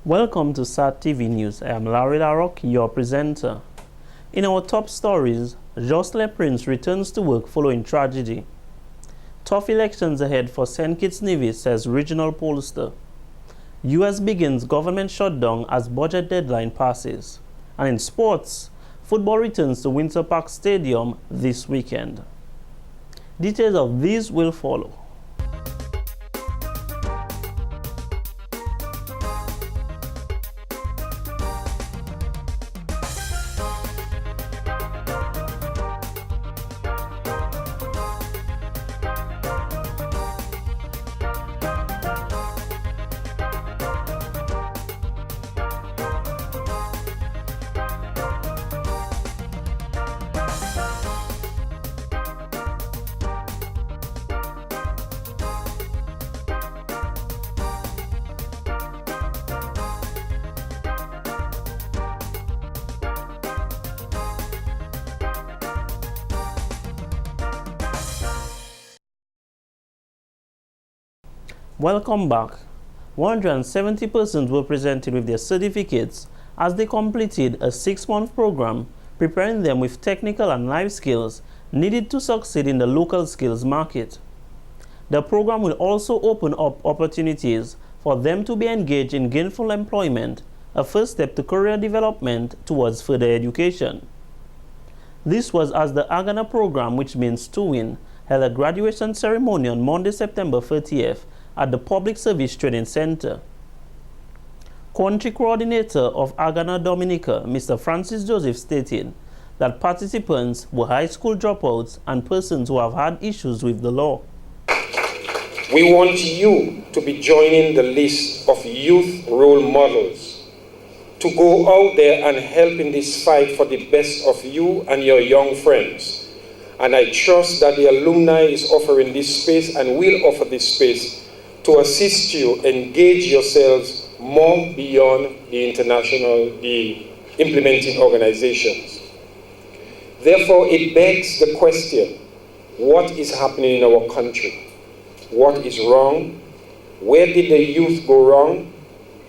Welcome to SAT TV News. I am Larry Larrock, your presenter. In our top stories, Joslyn Prince returns to work following tragedy. Tough elections ahead for St. Kitts Nevis, says regional pollster. U.S. begins government shutdown as budget deadline passes. And in sports, football returns to Winter Park Stadium this weekend. Details of these will follow. Welcome back. 170 persons were presented with their certificates as they completed a 6-month program preparing them with technical and life skills needed to succeed in the local skills market. The program will also open up opportunities for them to be engaged in gainful employment, a first step to career development towards further education. This was as the Agony Program, which means to win, held a graduation ceremony on Monday, September 30th at the Public Service Training Center. Country Coordinator of Agony Dominica, Mr. Francis Joseph, stated that participants were high school dropouts and persons who have had issues with the law. We want you to be joining the list of youth role models to go out there and help in this fight for the best of you and your young friends. And I trust that the alumni is offering this space and will offer this space to assist you engage yourselves more beyond the implementing organizations. Therefore, it begs the question, what is happening in our country? What is wrong? Where did the youth go wrong?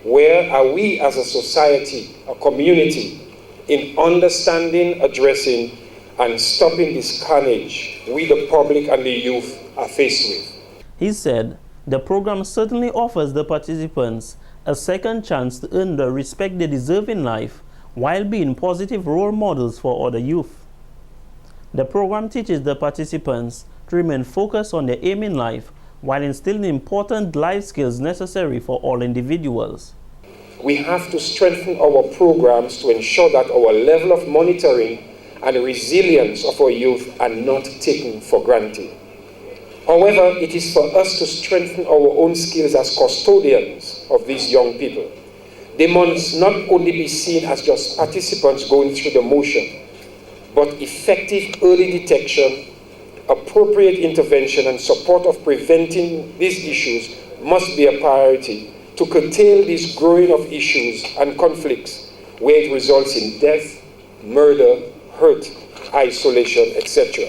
Where are we as a society, a community, in understanding, addressing, and stopping this carnage we, the public and the youth, are faced with? He said, the program certainly offers the participants a second chance to earn the respect they deserve in life while being positive role models for other youth. The program teaches the participants to remain focused on their aim in life while instilling important life skills necessary for all individuals. We have to strengthen our programs to ensure that our level of monitoring and resilience of our youth are not taken for granted. However, it is for us to strengthen our own skills as custodians of these young people. They must not only be seen as just participants going through the motion, but effective early detection, appropriate intervention, and support of preventing these issues must be a priority to curtail this growing of issues and conflicts where it results in death, murder, hurt, isolation, etc.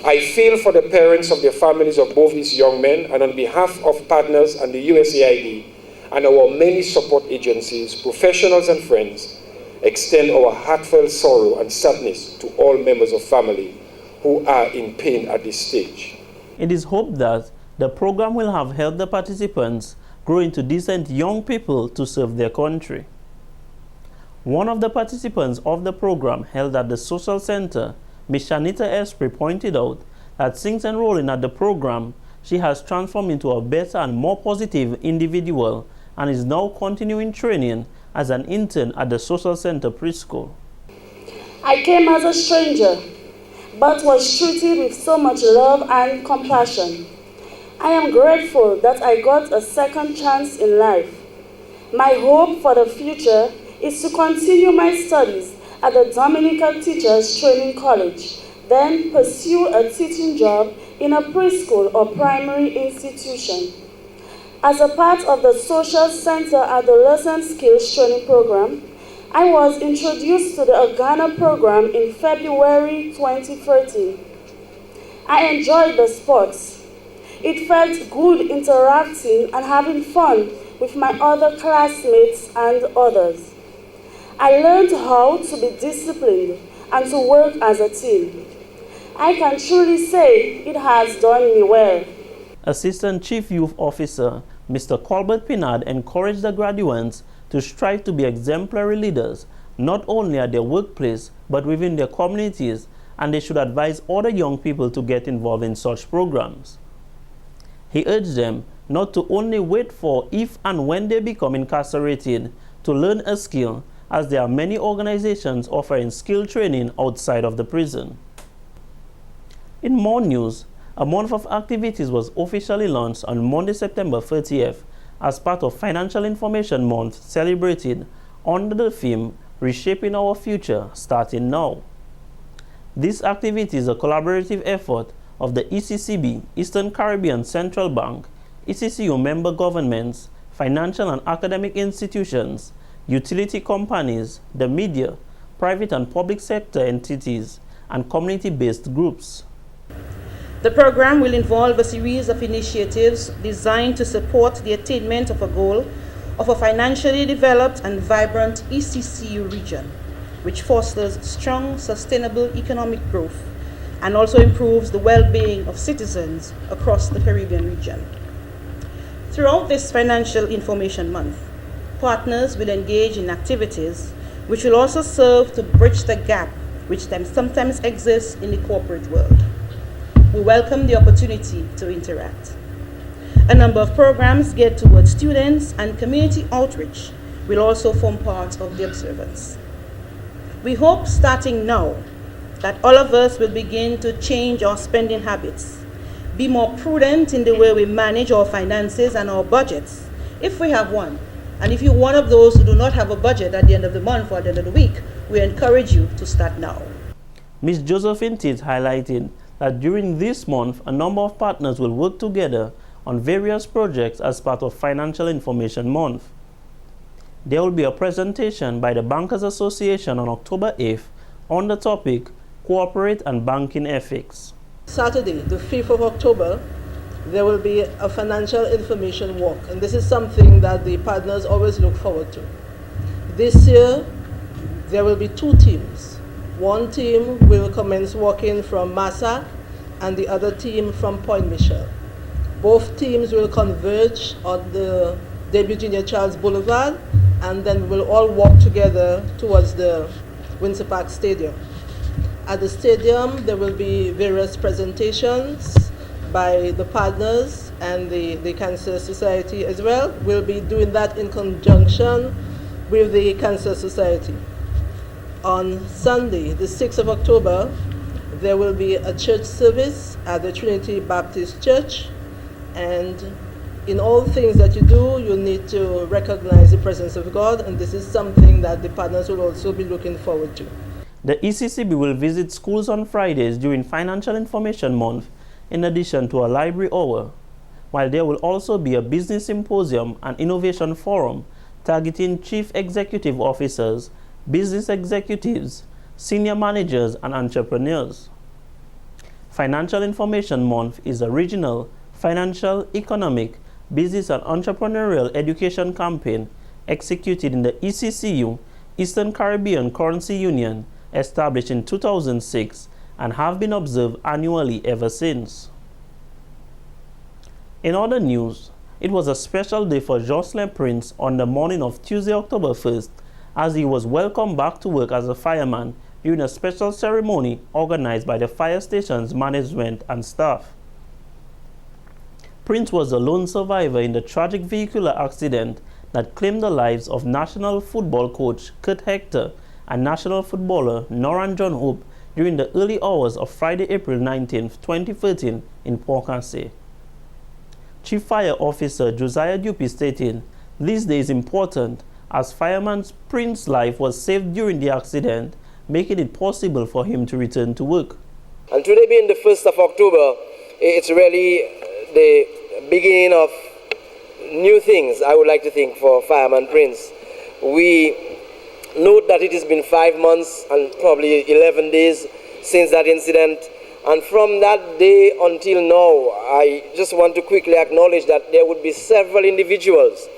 I feel for the parents of the families of both these young men, and on behalf of partners and the USAID and our many support agencies, professionals and friends, extend our heartfelt sorrow and sadness to all members of family who are in pain at this stage. It is hoped that the program will have helped the participants grow into decent young people to serve their country. One of the participants of the program held at the Social Center, Ms. Shanita Esprit, pointed out that since enrolling at the program, she has transformed into a better and more positive individual and is now continuing training as an intern at the Social Center preschool. I came as a stranger, but was treated with so much love and compassion. I am grateful that I got a second chance in life. My hope for the future is to continue my studies at the Dominican Teachers Training College, then pursue a teaching job in a preschool or primary institution. As a part of the Social Center Adolescent Skills Training Program, I was introduced to the Agony Program in February 2013. I enjoyed the sports. It felt good interacting and having fun with my other classmates and others. I learned how to be disciplined and to work as a team. I can truly say it has done me well. Assistant Chief Youth Officer Mr. Colbert Pinard encouraged the graduates to strive to be exemplary leaders, not only at their workplace, but within their communities, and they should advise other young people to get involved in such programs. He urged them not to only wait for if and when they become incarcerated to learn a skill, as there are many organizations offering skill training outside of the prison. In more news, a month of activities was officially launched on Monday, September 30th as part of Financial Information Month celebrated under the theme Reshaping Our Future, Starting Now. This activity is a collaborative effort of the ECCB, Eastern Caribbean Central Bank, ECCU member governments, financial and academic institutions, utility companies, the media, private and public sector entities, and community-based groups. The program will involve a series of initiatives designed to support the attainment of a goal of a financially developed and vibrant ECCU region, which fosters strong, sustainable economic growth and also improves the well-being of citizens across the Caribbean region. Throughout this Financial Information Month, partners will engage in activities which will also serve to bridge the gap which sometimes exists in the corporate world. We welcome the opportunity to interact. A number of programs geared towards students and community outreach will also form part of the observance. We hope starting now that all of us will begin to change our spending habits, be more prudent in the way we manage our finances and our budgets, if we have one. And if you're one of those who do not have a budget at the end of the month or at the end of the week, we encourage you to start now. Ms. Joslyn Prince highlighted that during this month, a number of partners will work together on various projects as part of Financial Information Month. There will be a presentation by the Bankers Association on October 8th on the topic Corporate and Banking Ethics. Saturday, the 5th of October, there will be a financial information walk, and this is something that the partners always look forward to. This year, there will be two teams. One team will commence walking from Massac and the other team from Point Michel. Both teams will converge on the Debut Junior Charles Boulevard, and then we'll all walk together towards the Windsor Park Stadium. At the stadium, there will be various presentations by the partners and the Cancer Society as well. We'll be doing that in conjunction with the Cancer Society. On Sunday, the 6th of October, there will be a church service at the Trinity Baptist Church. And in all things that you do, you need to recognize the presence of God, and this is something that the partners will also be looking forward to. The ECCB will visit schools on Fridays during Financial Information Month, in addition to a library hour, while there will also be a business symposium and innovation forum targeting chief executive officers, business executives, senior managers, and entrepreneurs. Financial Information Month is a regional, financial, economic, business, and entrepreneurial education campaign executed in the ECCU, Eastern Caribbean Currency Union, established in 2006, and have been observed annually ever since. In other news, it was a special day for Joslyn Prince on the morning of Tuesday, October 1st, as he was welcomed back to work as a fireman during a special ceremony organized by the fire station's management and staff. Prince was the lone survivor in the tragic vehicular accident that claimed the lives of national football coach Kurt Hector and national footballer Noran John Hope during the early hours of Friday, April 19, 2013 in Port-Cassé. Chief Fire Officer Josiah Dupuy stated, "This day is important as Fireman Prince's life was saved during the accident, making it possible for him to return to work." And today being the 1st of October, it's really the beginning of new things, I would like to think, for Fireman Prince. We note that it has been 5 months and probably 11 days since that incident. And from that day until now, I just want to quickly acknowledge that there would be several individuals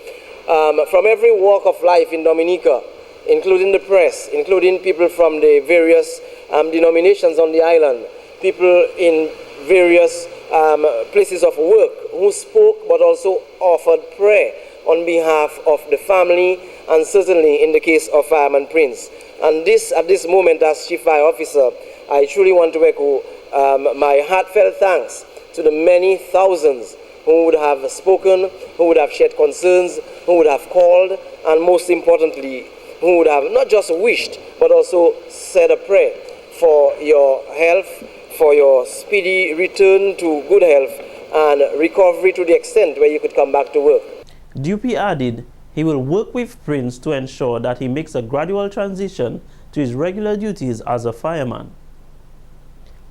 from every walk of life in Dominica, including the press, including people from the various denominations on the island, people in various places of work who spoke but also offered prayer on behalf of the family and certainly in the case of Fireman Prince. And this, at this moment, as Chief Fire Officer, I truly want to echo my heartfelt thanks to the many thousands who would have spoken, who would have shared concerns, who would have called, and most importantly, who would have not just wished, but also said a prayer for your health, for your speedy return to good health and recovery to the extent where you could come back to work. Dupuy added he will work with Prince to ensure that he makes a gradual transition to his regular duties as a fireman.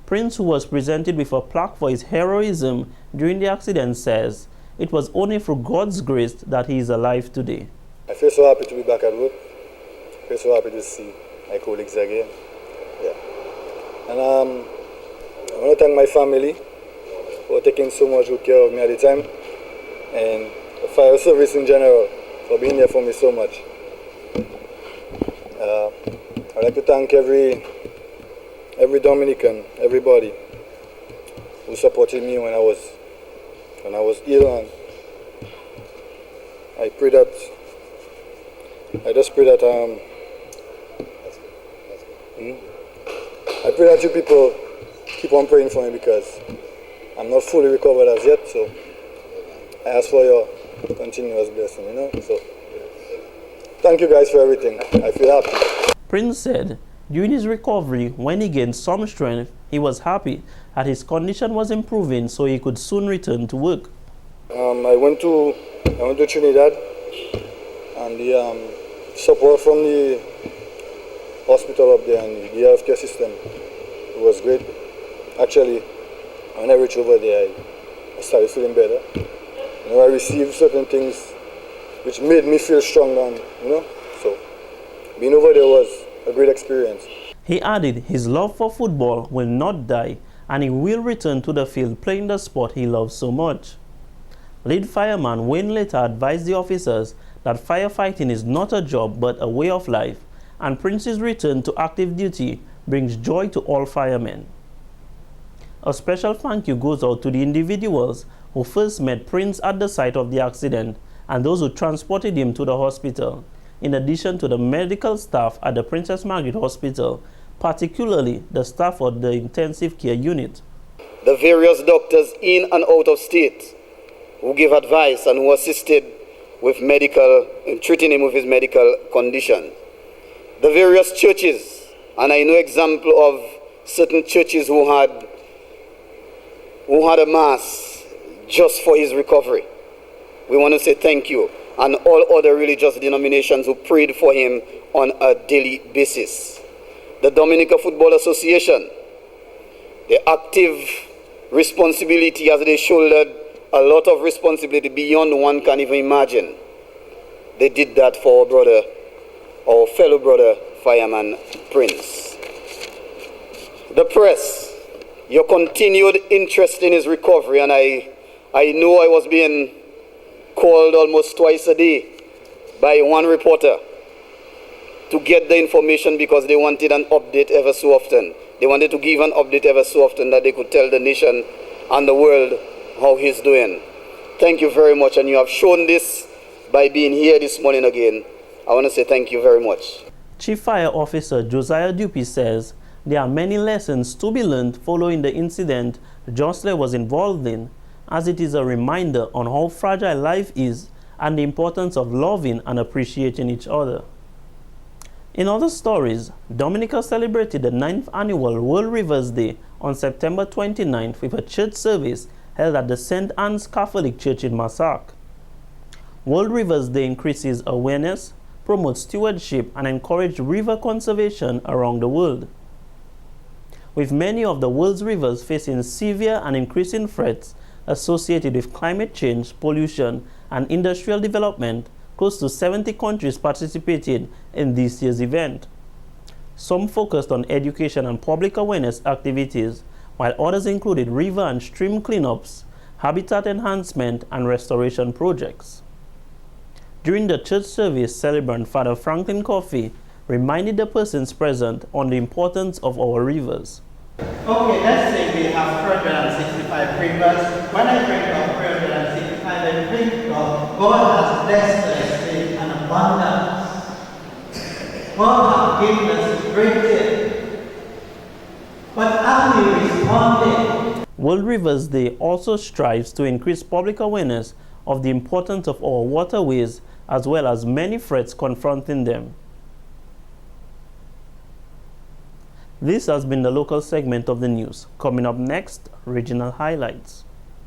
Prince, who was presented with a plaque for his heroism during the accident, says it was only through God's grace that he is alive today. I feel so happy to be back at work. I feel so happy to see my colleagues again. Yeah. And I want to thank my family for taking so much good care of me at the time, and the fire service in general for being there for me so much. I'd like to thank every Dominican, everybody who supported me when I was ill, and I pray that I pray that you people keep on praying for me because I'm not fully recovered as yet, so I ask for your continuous blessing, So thank you guys for everything. I feel happy. Prince said during his recovery, when he gained some strength, he was happy that his condition was improving so he could soon return to work. I went to Trinidad, and the support from the hospital up there and the healthcare system was great. Actually, when I reached over there, I started feeling better. I received certain things which made me feel stronger, So being over there was a great experience. He added his love for football will not die and he will return to the field playing the sport he loves so much. Lead fireman Wayne later advised the officers that firefighting is not a job but a way of life, and Prince's return to active duty brings joy to all firemen. A special thank you goes out to the individuals who first met Prince at the site of the accident and those who transported him to the hospital, in addition to the medical staff at the Princess Margaret Hospital, particularly the staff of the intensive care unit. The various doctors in and out of state who gave advice and who assisted with treating him with his medical condition. The various churches, and I know example of certain churches who had a mass just for his recovery. We want to say thank you, and all other religious denominations who prayed for him on a daily basis. The Dominica Football Association, the active responsibility as they shouldered a lot of responsibility beyond one can even imagine. They did that for our fellow brother, Fireman Prince. The press, your continued interest in his recovery, and I know I was being called almost twice a day by one reporter to get the information because they wanted an update ever so often. They wanted to give an update ever so often that they could tell the nation and the world how he's doing. Thank you very much, and you have shown this by being here this morning again. I want to say thank you very much. Chief Fire Officer Josiah Dupuy says there are many lessons to be learned following the incident Joslyn was involved in, as it is a reminder on how fragile life is and the importance of loving and appreciating each other. In other stories, Dominica celebrated the 9th annual World Rivers Day on September 29th with a church service held at the St. Anne's Catholic Church in Massac. World Rivers Day increases awareness, promotes stewardship, and encourages river conservation around the world. With many of the world's rivers facing severe and increasing threats associated with climate change, pollution, and industrial development, close to 70 countries participated in this year's event. Some focused on education and public awareness activities, while others included river and stream cleanups, habitat enhancement, and restoration projects. During the church service, celebrant Father Franklin Coffey reminded the persons present on the importance of our rivers. Okay, let's say we have 365 rivers. When I bring up 365, I think of God has blessed us with an abundance. God has given us a great gift. But as we responded, World Rivers Day also strives to increase public awareness of the importance of our waterways as well as many threats confronting them. This has been the local segment of the news. Coming up next, regional highlights.